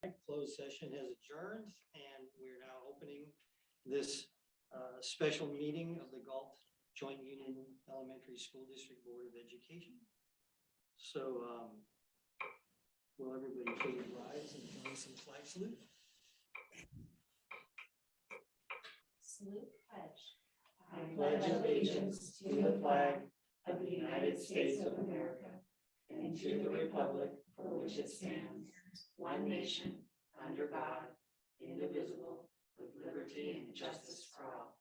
Closed session has adjourned, and we're now opening this special meeting of the Galt Joint Union Elementary School District Board of Education. So will everybody please rise and join us in the flag salute? Salute pledge. I pledge allegiance to the flag of the United States of America and to the republic for which it stands, one nation, under God, indivisible, with liberty and justice for all.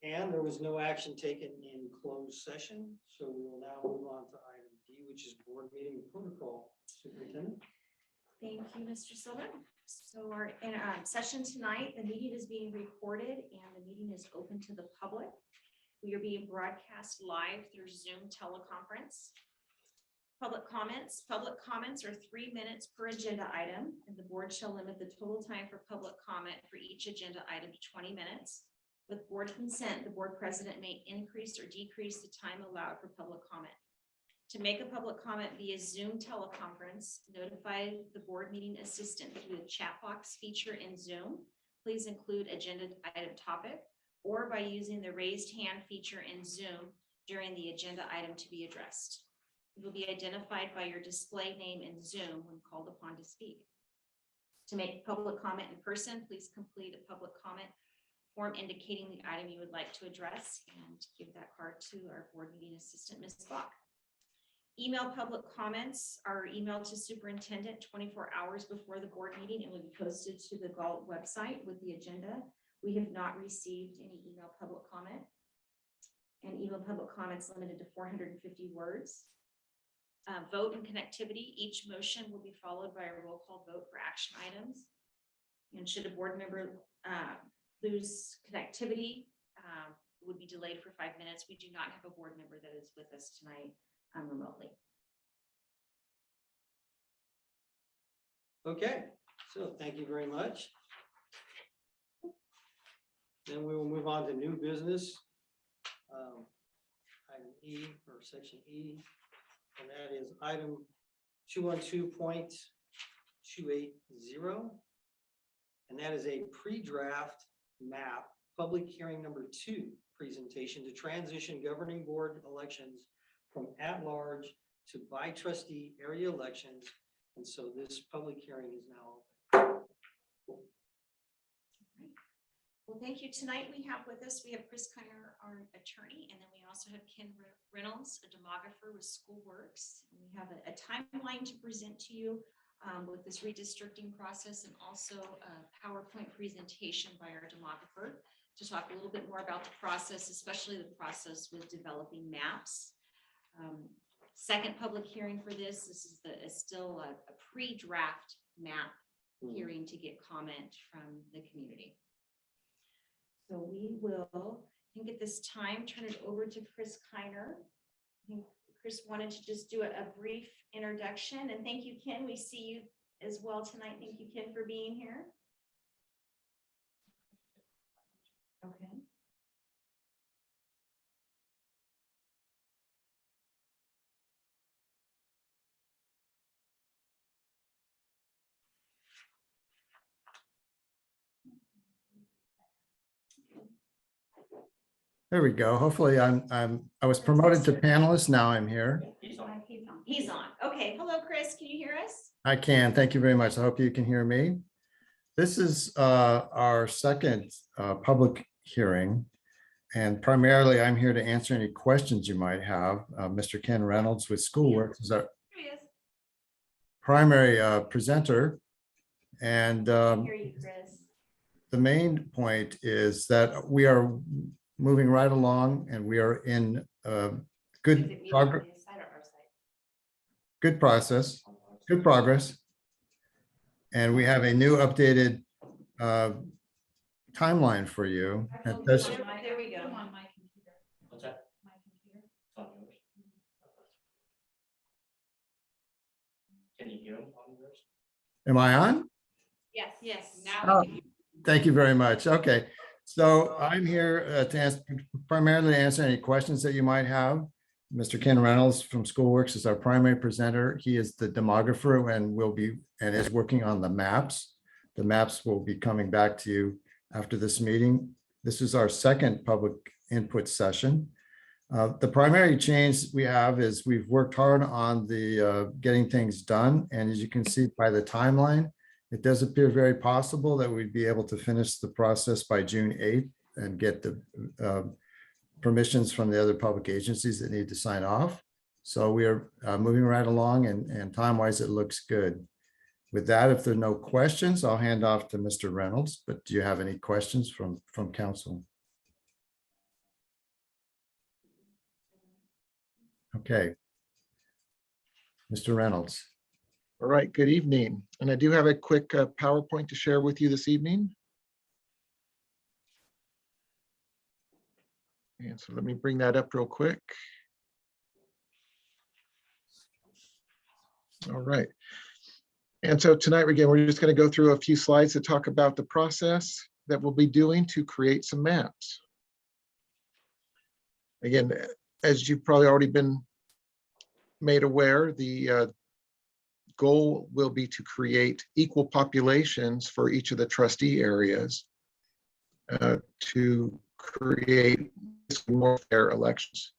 And there was no action taken in closed session, so we will now move on to item D, which is board meeting protocol. Superintendent? Thank you, Mr. Silver. So our session tonight, the meeting is being recorded and the meeting is open to the public. We are being broadcast live through Zoom teleconference. Public comments are 3 minutes per agenda item, and the board shall limit the total time for public comment for each agenda item to 20 minutes. With board consent, the board president may increase or decrease the time allowed for public comment. To make a public comment via Zoom teleconference, notify the board meeting assistant through the chat box feature in Zoom. Please include agenda item topic or by using the raised hand feature in Zoom during the agenda item to be addressed. You will be identified by your display name in Zoom when called upon to speak. To make public comment in person, please complete a public comment form indicating the item you would like to address and give that card to our board meeting assistant, Ms. Bach. Email public comments are emailed to superintendent 24 hours before the board meeting and will be posted to the Galt website with the agenda. We have not received any email public comment, and email public comments limited to 450 words. Vote and connectivity. Each motion will be followed by a roll call vote for action items. And should a board member lose connectivity, would be delayed for 5 minutes. We do not have a board member that is with us tonight remotely. Okay, so thank you very much. Then we will move on to new business. Item E, or section E, and that is item 212.280. And that is a pre-draft map, public hearing number 2 presentation to transition governing board elections from at-large to by trustee area elections. And so this public hearing is now open. Well, thank you. Tonight we have with us, we have Chris Kiner, our attorney, and then we also have Ken Reynolds, a demographer with Schoolworks. And we have a timeline to present to you with this redistricting process, and also a PowerPoint presentation by our demographer to talk a little bit more about the process, especially the process with developing maps. Second public hearing for this. This is still a pre-draft map hearing to get comment from the community. So we will, I think at this time, turn it over to Chris Kiner. I think Chris wanted to just do a brief introduction, and thank you, Ken. We see you as well tonight. Thank you, Ken, for being here. Okay. There we go. Hopefully I was promoted to panelist. Now I'm here. He's on. Okay. Hello, Chris. Can you hear us? I can. Thank you very much. I hope you can hear me. This is our second public hearing. And primarily I'm here to answer any questions you might have. Mr. Ken Reynolds with Schoolworks is our primary presenter. And Hear you, Chris. the main point is that we are moving right along, and we are in good progress. Good progress. And we have a new updated timeline for you. There we go. On my computer. What's that? My computer. It's on yours. Can you hear him on yours? Am I on? Yes. Oh, Now. thank you very much. Okay. So I'm here to primarily answer any questions that you might have. Mr. Ken Reynolds from Schoolworks is our primary presenter. He is the demographer and is working on the maps. The maps will be coming back to you after this meeting. This is our second public input session. The primary change we have is we've worked hard on the getting things done. And as you can see by the timeline, it does appear very possible that we'd be able to finish the process by June 8th and get the permissions from the other public agencies that need to sign off. So we are moving right along, and time-wise, it looks good. With that, if there are no questions, I'll hand off to Mr. Reynolds, but do you have any questions from council? Okay. Mr. Reynolds. All right, good evening. And I do have a quick PowerPoint to share with you this evening. And so let me bring that up real quick. All right. And so tonight, again, we're just going to go through a few slides to talk about the process that we'll be doing to create some maps. Again, as you've probably already been made aware, the goal will be to create equal populations for each of the trustee areas to create more fair elections.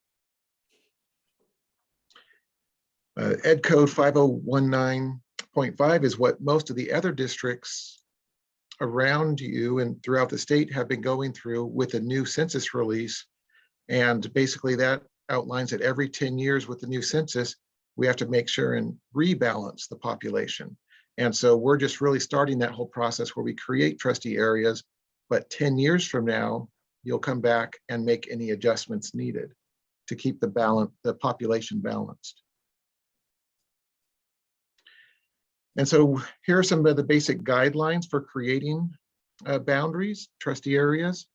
Ed Code 5019.5 is what most of the other districts around you and throughout the state have been going through with a new census release. And basically that outlines that every 10 years with the new census, we have to make sure and rebalance the population. And so we're just really starting that whole process where we create trustee areas, but 10 years from now, you'll come back and make any adjustments needed to keep the population balanced. And so here are some of the basic guidelines for creating boundaries, trustee areas.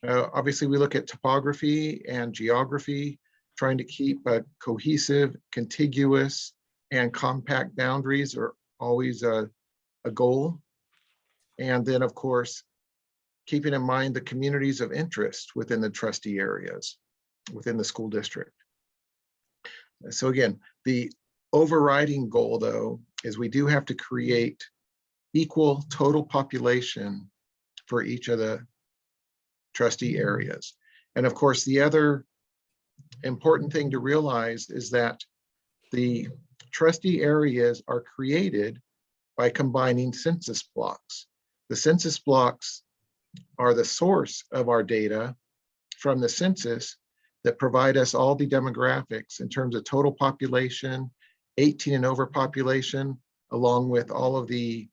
Obviously, we look at topography and geography, trying to keep cohesive, contiguous, and compact boundaries are always a goal. And then, of course, keeping in mind the communities of interest within the trustee areas, within the school district. So again, the overriding goal, though, is we do have to create equal total population for each of the trustee areas. And of course, the other important thing to realize is that the trustee areas are created by combining census blocks. The census blocks are the source of our data from the census that provide us all the demographics in terms of total population, 18 and over population, along with all of the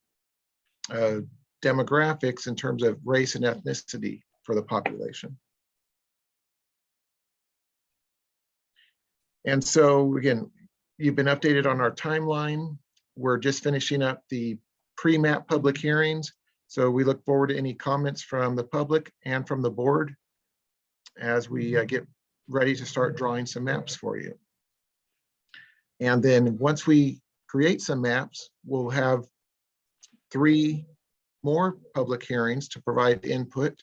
demographics in terms of race and ethnicity for the population. And so again, you've been updated on our timeline. We're just finishing up the pre-map public hearings. So we look forward to any comments from the public and from the board as we get ready to start drawing some maps for you. And then once we create some maps, we'll have 3 more public hearings to provide input,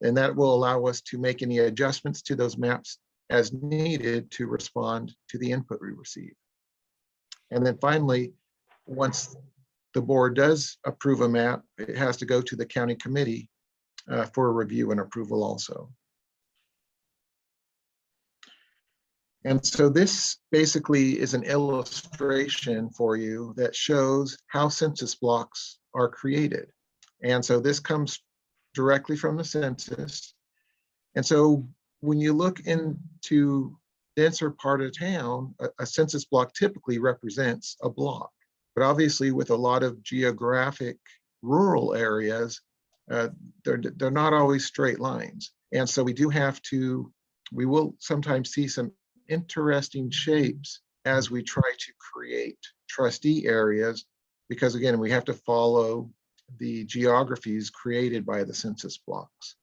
and that will allow us to make any adjustments to those maps as needed to respond to the input we receive. And then finally, once the board does approve a map, it has to go to the county committee for review and approval also. And so this basically is an illustration for you that shows how census blocks are created. And so this comes directly from the census. And so when you look into denser part of town, a census block typically represents a block. But obviously with a lot of geographic rural areas, they're not always straight lines. And so we will sometimes see some interesting shapes as we try to create trustee areas, because again, we have to follow the geographies created by the census blocks.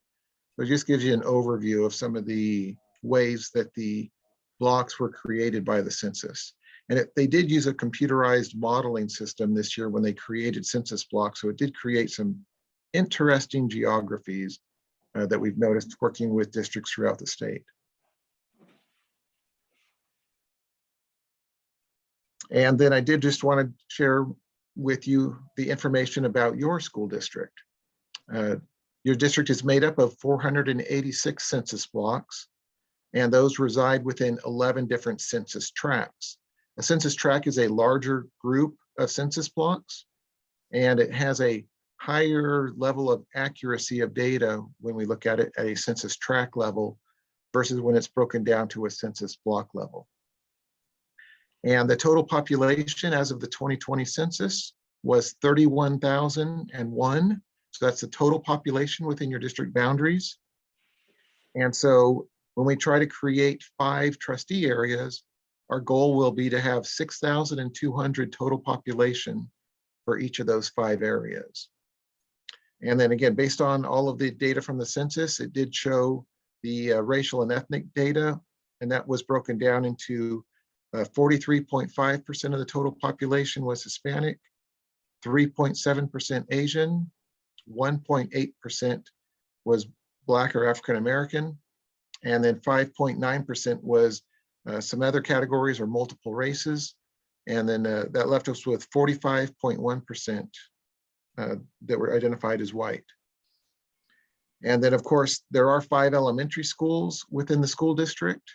So it just gives you an overview of some of the ways that the blocks were created by the census. And they did use a computerized modeling system this year when they created census blocks. So it did create some interesting geographies that we've noticed working with districts throughout the state. And then I did just want to share with you the information about your school district. Your district is made up of 486 census blocks, and those reside within 11 different census tracts. A census tract is a larger group of census blocks, and it has a higher level of accuracy of data when we look at it at a census tract level versus when it's broken down to a census block level. And the total population as of the 2020 census was 31,001. So that's the total population within your district boundaries. And so when we try to create 5 trustee areas, our goal will be to have 6,200 total population for each of those 5 areas. And then again, based on all of the data from the census, it did show the racial and ethnic data, and that was broken down into 43.5% of the total population was Hispanic, 3.7% Asian, 1.8% was Black or African American, and then 5.9% was some other categories or multiple races. And then that left us with 45.1% that were identified as white. And then, of course, there are 5 elementary schools within the school district.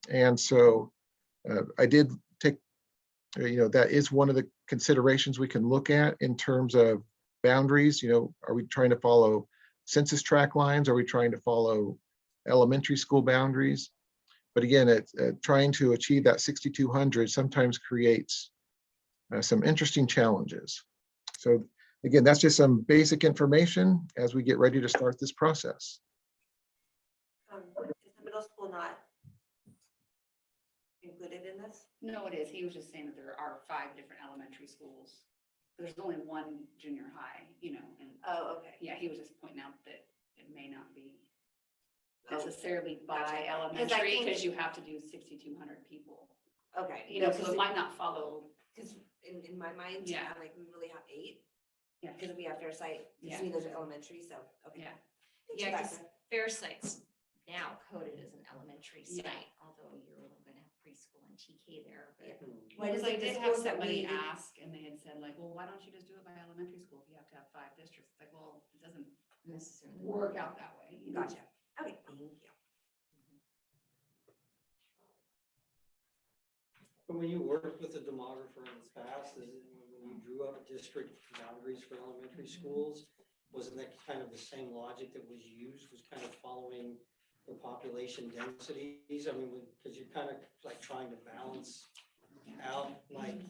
And so I did take, that is one of the considerations we can look at in terms of boundaries. Are we trying to follow census tract lines? Are we trying to follow elementary school boundaries? But again, trying to achieve that 6,200 sometimes creates some interesting challenges. So again, that's just some basic information as we get ready to start this process. Is the middle school not included in this? No, it is. He was just saying that there are 5 different elementary schools. There's only one junior high, and Oh, okay. yeah, he was just pointing out that it may not be Oh, necessarily by gotcha. elementary, think- because you have to do 6,200 people, Okay. so it might not follow. Because in my mind, Yeah. I'm like, we really have 8, Yeah, because we have fair site. Yeah. To me, those are elementary, so, okay. yeah. Thanks Yeah, for that. 'cause Fair Site's now coded as an elementary Yeah. site, although you're only gonna have preschool and TK there, but. Why does Because I like the did have schools that somebody we- ask, and they had said like, well, why don't you just do it by elementary school if you have to have 5 districts? It's like, well, it doesn't Necessarily. work out that way. Gotcha. Okay, thank you. But when you worked with a demographer in the past, when you drew up district boundaries for elementary schools, wasn't that kind of the same logic that was used, was kind of following the population densities? I mean, because you're kind of like trying to balance out like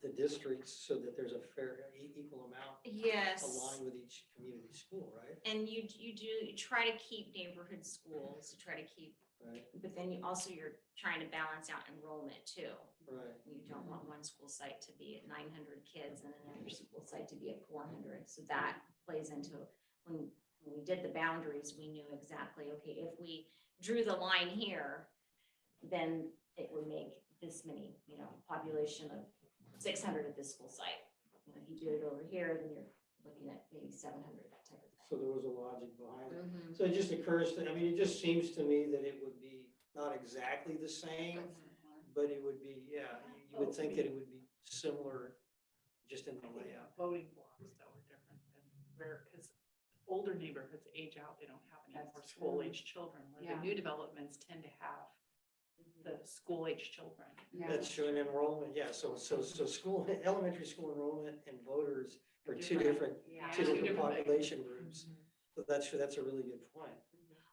the districts so that there's a fair, equal amount Yes. aligned with each community school, right? And you try to keep neighborhood schools, you try to keep, Right, but then you're trying to balance out enrollment too. right. You don't want one school site to be at 900 kids and another school site to be at 400. So that plays into, when we did the boundaries, we knew exactly, okay, if we drew the line here, then it would make this many, population of 600 at this school site. If you do it over here, then you're looking at maybe 700, that type of So there was a logic behind it. thing. So it just occurs to, it just seems to me that it would be not exactly the same, but it would be, yeah, you would think that it would be similar just in the layout. Voting blocks that were different than where, because older neighborhoods age out, they don't have any more That's school true. age children, where Yeah. the new developments tend to have the school age children. Yeah. That's true, and enrollment, yeah, so school, elementary school enrollment and voters are two Different. different Yeah. two different Different things. population groups. So that's true, that's a really good point.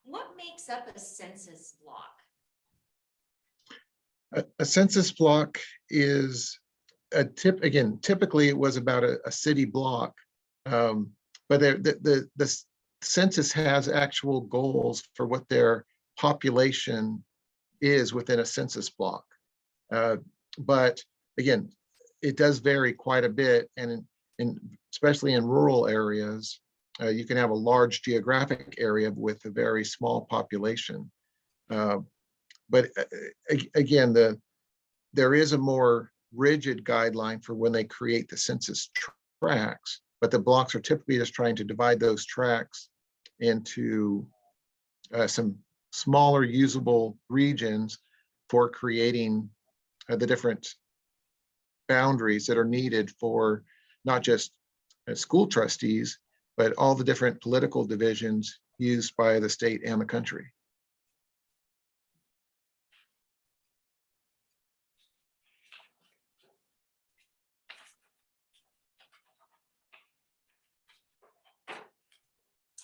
What makes up a census block? A census block is typically it was about a city block. But the census has actual goals for what their population is within a census block. But again, it does vary quite a bit, and especially in rural areas, you can have a large geographic area with a very small population. But again, there is a more rigid guideline for when they create the census tracts, but the blocks are typically just trying to divide those tracts into some smaller usable regions for creating the different boundaries that are needed for not just school trustees, but all the different political divisions used by the state and the country.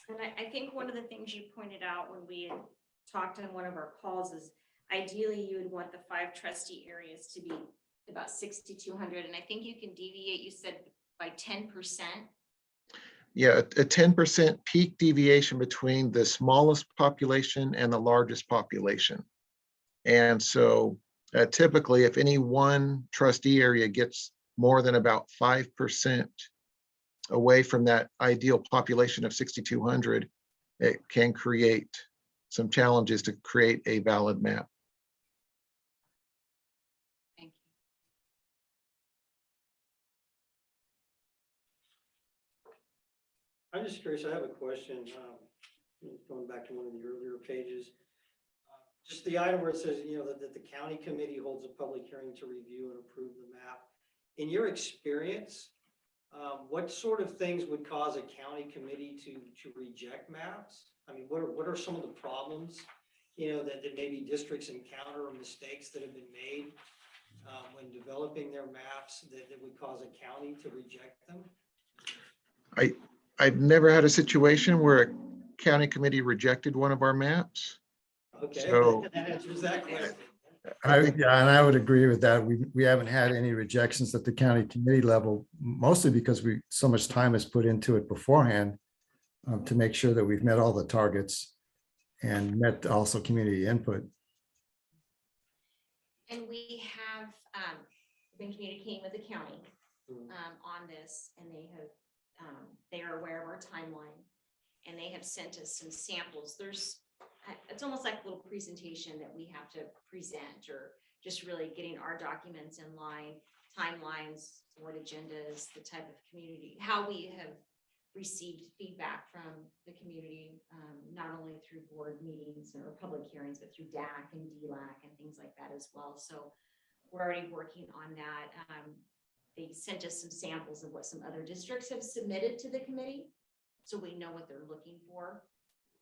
And I think one of the things you pointed out when we had talked on one of our calls is ideally you would want the 5 trustee areas to be about 6,200. And I think you can deviate, you said by 10%. Yeah, a 10% peak deviation between the smallest population and the largest population. And so typically, if any one trustee area gets more than about 5% away from that ideal population of 6,200, it can create some challenges to create a valid map. Thank you. I'm just curious, I have a question, going back to one of the earlier pages. Just the item where it says, that the county committee holds a public hearing to review and approve the map. In your experience, what sort of things would cause a county committee to reject maps? I mean, what are some of the problems, that maybe districts encounter or mistakes that have been made when developing their maps that would cause a county to reject them? I've never had a situation where a county committee rejected one of our maps. Okay, So- that answers that question. Yeah, and I would agree with that. We haven't had any rejections at the county committee level, mostly because so much time is put into it beforehand to make sure that we've met all the targets and met also community input. And we have been communicating with the county on this, and they are aware of our timeline, and they have sent us some samples. It's almost like a little presentation that we have to present, or just really getting our documents in line, timelines, board agendas, the type of community, how we have received feedback from the community, not only through board meetings or public hearings, but through DAC and DLAC and things like that as well. So we're already working on that. They sent us some samples of what some other districts have submitted to the committee, so we know what they're looking for.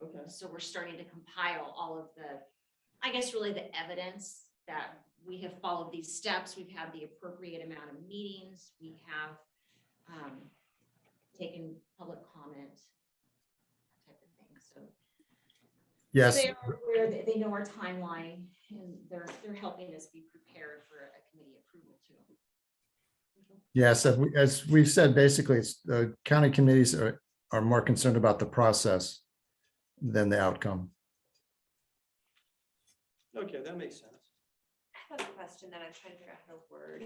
Okay. So we're starting to compile all of I guess really the evidence that we have followed these steps. We've had the appropriate amount of meetings. We have taken public comment, that type of thing. So Yes, they are aware that they know our timeline, and they're helping us be prepared for a committee approval too. yes, as we've said, basically, it's the county committees are more concerned about the process than the outcome. Okay, that makes sense. I have a question that I'm trying to figure out how to word.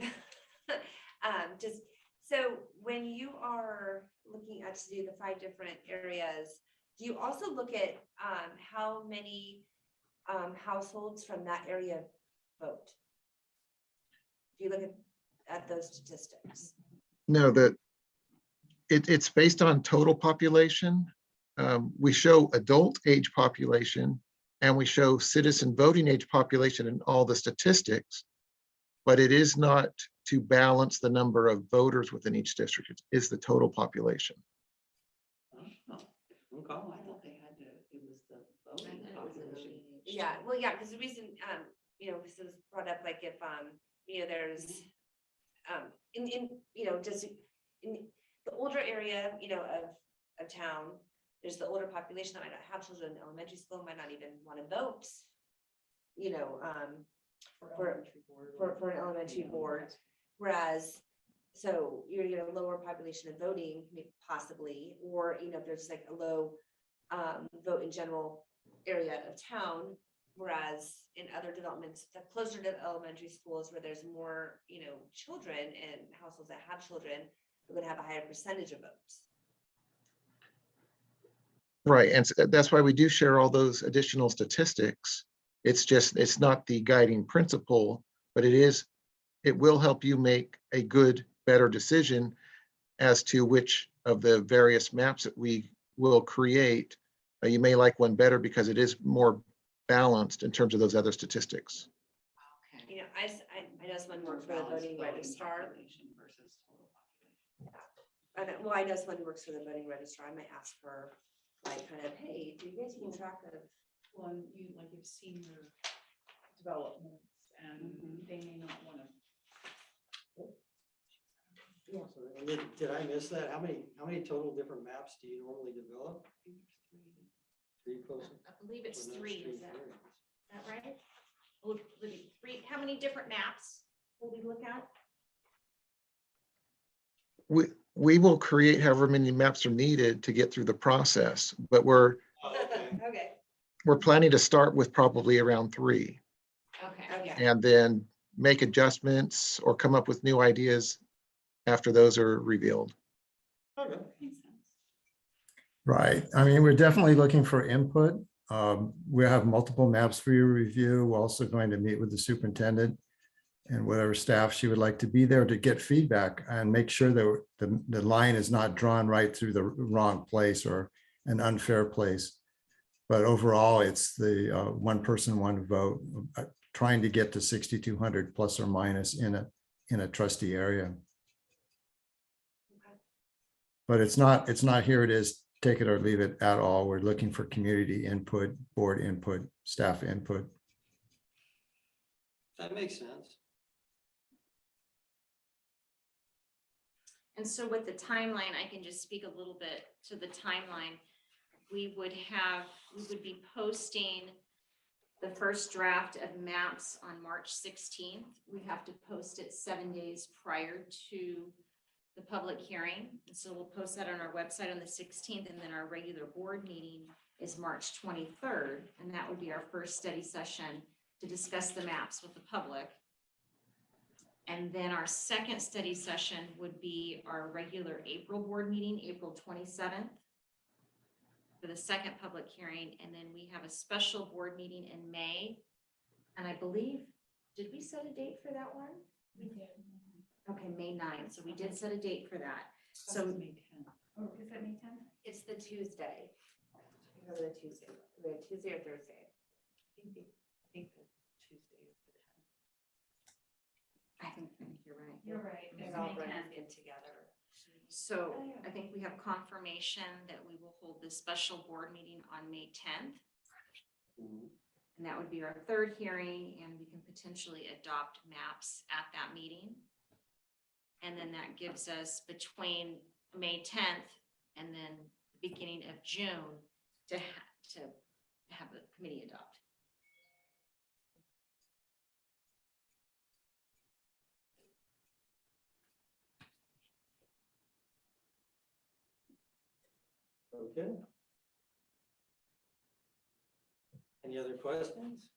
So when you are looking at to do the 5 different areas, do you also look at how many households from that area vote? Do you look at those statistics? No, it's based on total population. We show adult age population and we show citizen voting age population in all the statistics, but it is not to balance the number of voters within each district. It is the total population. Oh, okay. Oh, I thought they had to, it was the voting I thought it was the population. voting age. Yeah, well, yeah, because the reason, this was brought up, like if, there's, just in the older area, of town, there's the older population that might not have children in elementary school, might not even want to vote, for an elementary board. Whereas, so you're gonna get a lower population of voting, possibly, or, if there's like a low vote in general area of town. Whereas in other developments that closer to elementary schools where there's more, children and households that have children, we're gonna have a higher percentage of votes. Right, and that's why we do share all those additional statistics. It's not the guiding principle, but it will help you make a good, better decision as to which of the various maps that we will create. You may like one better because it is more balanced in terms of those other statistics. Okay. I know does one Or work for the balanced voting voting registrar? population versus total population. Well, I know someone who works for the voting registrar. I might ask her, like, kind of, hey, do you guys keep track of? Well, and you, like, you've seen their developments and they may not want to. So, and did I miss that? How many total different maps do you normally develop? Three close. I believe it's Well, no, three, is three. that right? Would it be three, how many different maps will we look at? We will create however many maps are needed to get through the process, but we're Oh, okay. Okay. planning to start with probably around 3 Okay. Okay. and then make adjustments or come up with new ideas after those are revealed. Okay. Makes sense. Right. I mean, we're definitely looking for input. We have multiple maps for your review. We're also going to meet with the superintendent and whatever staff she would like to be there to get feedback and make sure that the line is not drawn right through the wrong place or an unfair place. But overall, it's the one person, one vote, trying to get to 6,200 plus or minus in a trustee area. But it's not here it is, take it or leave it at all. We're looking for community input, board input, staff input. That makes sense. And so with the timeline, I can just speak a little bit to the timeline. We would be posting the first draft of maps on March 16th. We have to post it 7 days prior to the public hearing. And so we'll post that on our website on the 16th, and then our regular board meeting is March 23rd. And that would be our first study session to discuss the maps with the public. And then our second study session would be our regular April board meeting, April 27th, for the second public hearing. And then we have a special board meeting in May. And I believe, did we set a date for that one? We did. Okay, May 9th. So we did set a date for that. So So May 10th. Oh, is that May 10th? It's the Tuesday. The Tuesday or Thursday. I think the Tuesday is the 10th. I think you're right. You're right. They're all running in together. So I think we have confirmation that we will hold this special board meeting on May 10th. Mhm. And that would be our third hearing, and we can potentially adopt maps at that meeting. And then that gives us between May 10th and then the beginning of June to have the committee adopt. Okay. Any other questions?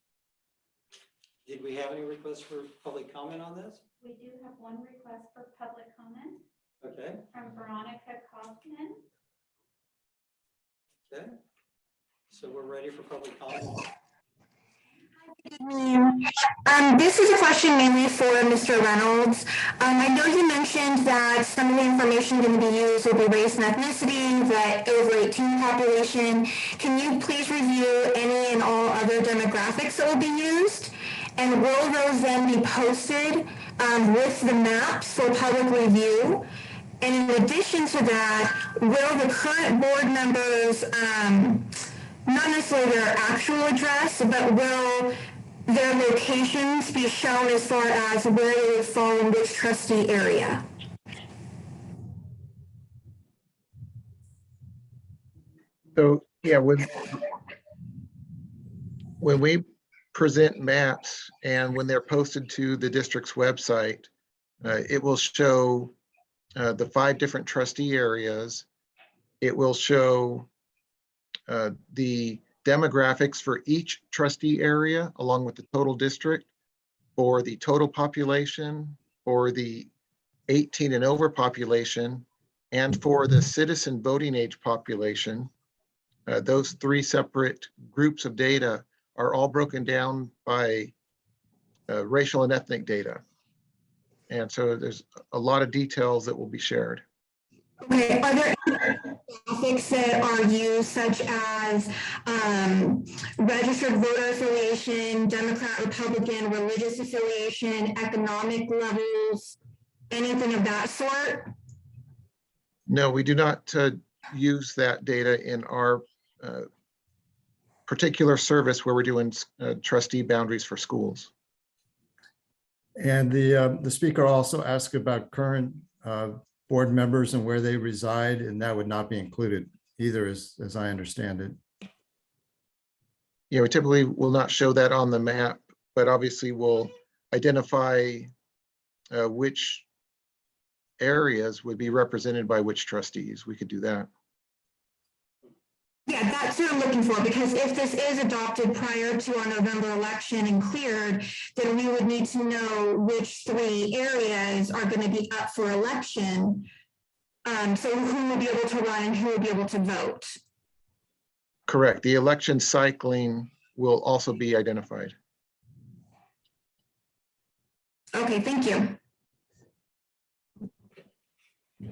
Did we have any requests for public comment on this? We do have one request for public comment Okay, from Veronica Kaufman. okay. So we're ready for public comment. This is a question mainly for Mr. Reynolds. I know you mentioned that some of the information going to be used will be race and ethnicity, the over 18 population. Can you please review any and all other demographics that will be used? And will those then be posted with the maps for public review? And in addition to that, will the current board members, not necessarily their actual address, but will their locations be shown as far as where they would fall in which trustee area? So, yeah, when we present maps and when they're posted to the district's website, it will show the 5 different trustee areas. It will show the demographics for each trustee area along with the total district, for the total population, for the 18 and over population, and for the citizen voting age population. Those 3 separate groups of data are all broken down by racial and ethnic data. And so there's a lot of details that will be shared. Okay, are there topics that are used such as registered voter affiliation, Democrat, Republican, religious affiliation, economic levels, anything of that sort? No, we do not use that data in our particular service where we're doing trustee boundaries for schools. And the speaker also asked about current board members and where they reside, and that would not be included either, as I understand it. Yeah, we typically will not show that on the map, but obviously we'll identify which areas would be represented by which trustees. We could do that. Yeah, that's what I'm looking for, because if this is adopted prior to our November election and cleared, then we would need to know which 3 areas are going to be up for election. So who would be able to run and who would be able to vote? Correct. The election cycling will also be identified. Okay, thank you.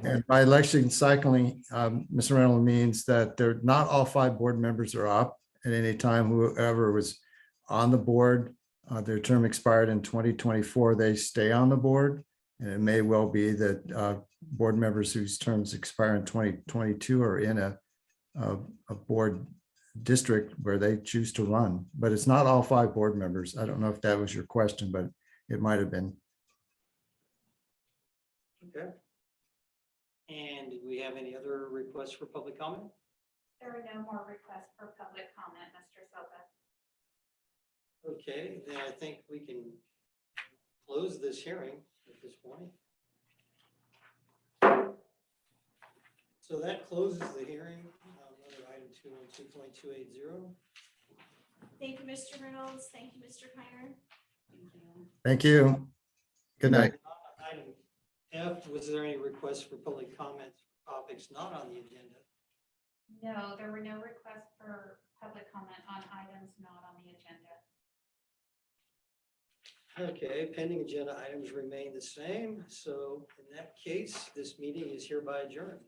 And by election cycling, Mr. Reynolds, means that they're not all 5 board members are up at any time. Whoever was on the board, their term expired in 2024, they stay on the board. And it may well be that board members whose terms expire in 2022 are in a board district where they choose to run, but it's not all 5 board members. I don't know if that was your question, but it might have been. Okay. And do we have any other requests for public comment? There are no more requests for public comment, Mr. Silva. Okay, then I think we can close this hearing at this point. So that closes the hearing on other item 212.280. Thank you, Mr. Reynolds. Thank you, Mr. Kiner. Thank you. Good night. Item F, was there any requests for public comments, topics not on the agenda? No, there were no requests for public comment on items not on the agenda. Okay, pending agenda items remain the same. So in that case, this meeting is hereby adjourned.